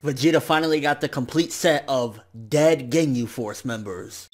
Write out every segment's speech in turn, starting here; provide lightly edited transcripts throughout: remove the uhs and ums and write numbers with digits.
Vegeta finally got the complete set of dead Ginyu Force members.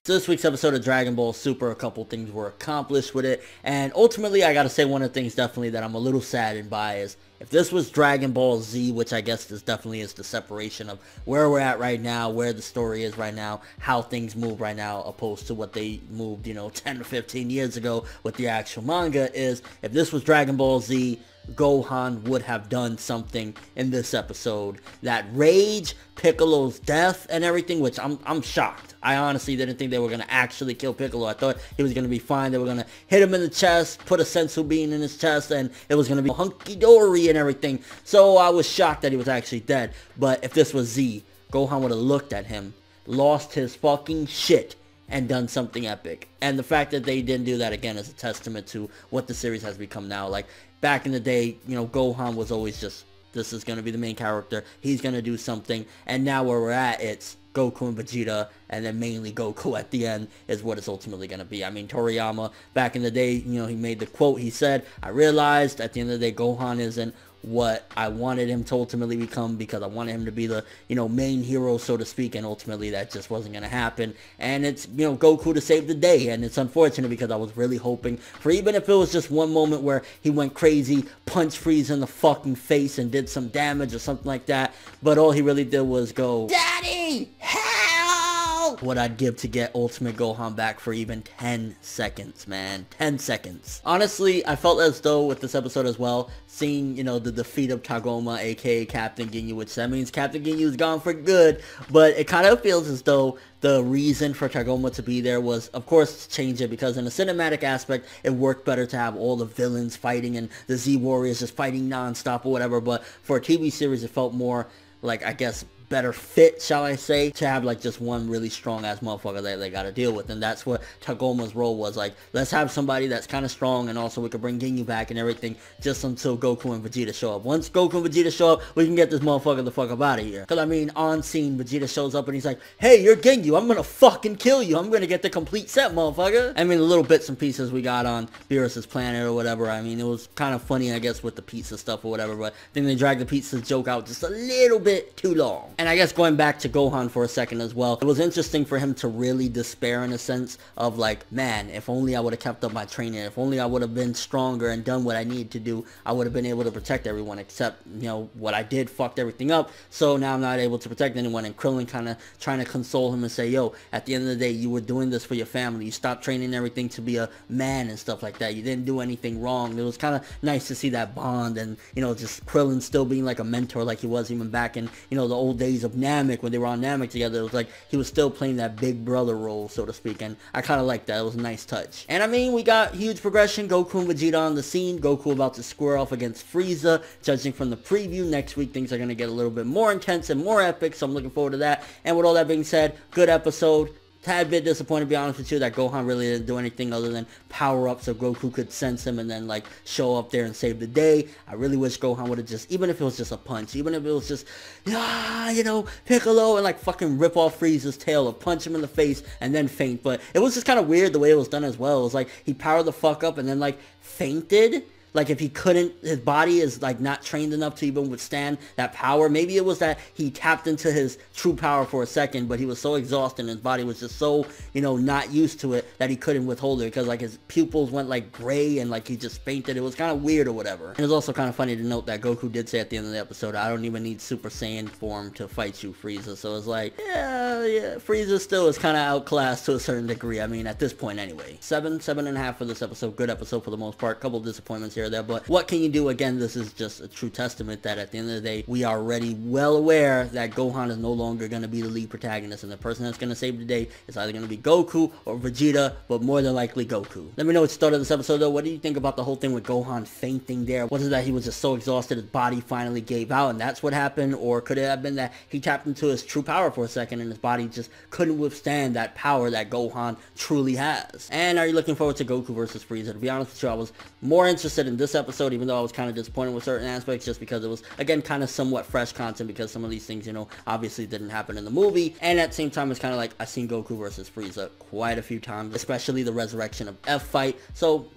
So this week's episode of Dragon Ball Super, a couple things were accomplished with it, and ultimately I gotta say one of the things definitely that I'm a little saddened by is, if this was Dragon Ball Z, which I guess this definitely is the separation of where we're at right now, where the story is right now, how things move right now, opposed to what they moved, 10 to 15 years ago with the actual manga, is if this was Dragon Ball Z, Gohan would have done something in this episode. That rage, Piccolo's death, and everything, which I'm shocked. I honestly didn't think they were going to actually kill Piccolo. I thought he was going to be fine. They were going to hit him in the chest, put a sensu bean in his chest, and it was going to be hunky-dory and everything. So I was shocked that he was actually dead. But if this was Z, Gohan would have looked at him, lost his fucking shit, and done something epic. And the fact that they didn't do that again is a testament to what the series has become now. Like, back in the day, Gohan was always just, this is going to be the main character, he's going to do something, and now where we're at, it's Goku and Vegeta, and then mainly Goku at the end is what it's ultimately going to be. I mean, Toriyama, back in the day, he made the quote, he said, I realized at the end of the day, Gohan isn't what I wanted him to ultimately become, because I wanted him to be the, main hero, so to speak, and ultimately that just wasn't going to happen. And it's, Goku to save the day, and it's unfortunate because I was really hoping for, even if it was just one moment where he went crazy, punched Frieza in the fucking face and did some damage or something like that, but all he really did was go, Daddy, help! What I'd give to get Ultimate Gohan back for even 10 seconds, man. 10 seconds. Honestly, I felt as though with this episode as well, seeing, the defeat of Tagoma, aka Captain Ginyu, which that means Captain Ginyu is gone for good, but it kind of feels as though the reason for Tagoma to be there was, of course, to change it, because in a cinematic aspect, it worked better to have all the villains fighting and the Z Warriors just fighting non-stop or whatever, but for a TV series, it felt more like, I guess, better fit, shall I say, to have like just one really strong ass motherfucker that they gotta deal with. And that's what Tagoma's role was. Like, let's have somebody that's kind of strong, and also we could bring Ginyu back and everything, just until Goku and Vegeta show up. Once Goku and Vegeta show up, we can get this motherfucker the fuck up out of here. Because I mean, on scene, Vegeta shows up and he's like, hey, you're Ginyu, I'm gonna fucking kill you, I'm gonna get the complete set, motherfucker. I mean, the little bits and pieces we got on Beerus's planet or whatever, I mean, it was kind of funny, I guess, with the pizza stuff or whatever, but I think they dragged the pizza joke out just a little bit too long. And I guess going back to Gohan for a second as well, it was interesting for him to really despair, in a sense of like, man, if only I would have kept up my training, if only I would have been stronger and done what I needed to do, I would have been able to protect everyone, except, what I did fucked everything up, so now I'm not able to protect anyone. And Krillin kind of trying to console him and say, yo, at the end of the day, you were doing this for your family, you stopped training everything to be a man and stuff like that, you didn't do anything wrong. It was kind of nice to see that bond, and, just Krillin still being like a mentor like he was even back in, the old days of Namek, when they were on Namek together. It was like he was still playing that big brother role, so to speak, and I kind of liked that. It was a nice touch. And I mean, we got huge progression. Goku and Vegeta on the scene. Goku about to square off against Frieza. Judging from the preview, next week things are going to get a little bit more intense and more epic, so I'm looking forward to that. And with all that being said, good episode. Tad bit disappointed, to be honest with you, that Gohan really didn't do anything other than power up so Goku could sense him and then like show up there and save the day. I really wish Gohan would have just, even if it was just a punch, even if it was just, Piccolo, and like fucking rip off Frieza's tail or punch him in the face and then faint. But it was just kind of weird the way it was done as well. It was like he powered the fuck up and then like fainted. Like, if he couldn't, his body is like not trained enough to even withstand that power. Maybe it was that he tapped into his true power for a second, but he was so exhausted and his body was just so, not used to it that he couldn't withhold it, because like his pupils went like gray and like he just fainted. It was kind of weird or whatever. And it's also kind of funny to note that Goku did say at the end of the episode, I don't even need Super Saiyan form to fight you, Frieza. So it's like, yeah, Frieza still is kind of outclassed to a certain degree. I mean, at this point anyway. 7.5 for this episode. Good episode for the most part. Couple disappointments here or there, but what can you do? Again, this is just a true testament that at the end of the day, we are already well aware that Gohan is no longer going to be the lead protagonist, and the person that's going to save the day is either going to be Goku or Vegeta, but more than likely Goku. Let me know what you thought of this episode though. What do you think about the whole thing with Gohan fainting there? Was it that he was just so exhausted his body finally gave out and that's what happened, or could it have been that he tapped into his true power for a second and his body just couldn't withstand that power that Gohan truly has? And are you looking forward to Goku versus Frieza? To be honest with you, I was more interested said in this episode, even though I was kind of disappointed with certain aspects, just because it was, again, kind of somewhat fresh content, because some of these things, you know, obviously didn't happen in the movie. And at the same time, it's kind of like, I've seen Goku versus Frieza quite a few times, especially the Resurrection of F fight. So,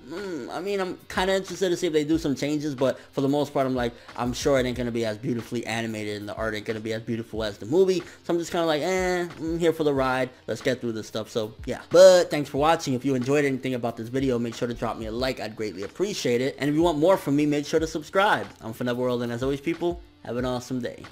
I mean, I'm kind of interested to see if they do some changes, but for the most part, I'm like, I'm sure it ain't going to be as beautifully animated, and the art ain't going to be as beautiful as the movie. So I'm just kind of like, I'm here for the ride. Let's get through this stuff. So, yeah. But thanks for watching. If you enjoyed anything about this video, make sure to drop me a like. I'd greatly appreciate it. And if you want more from me, make sure to subscribe. I'm ForneverWorld, and as always, people, have an awesome day.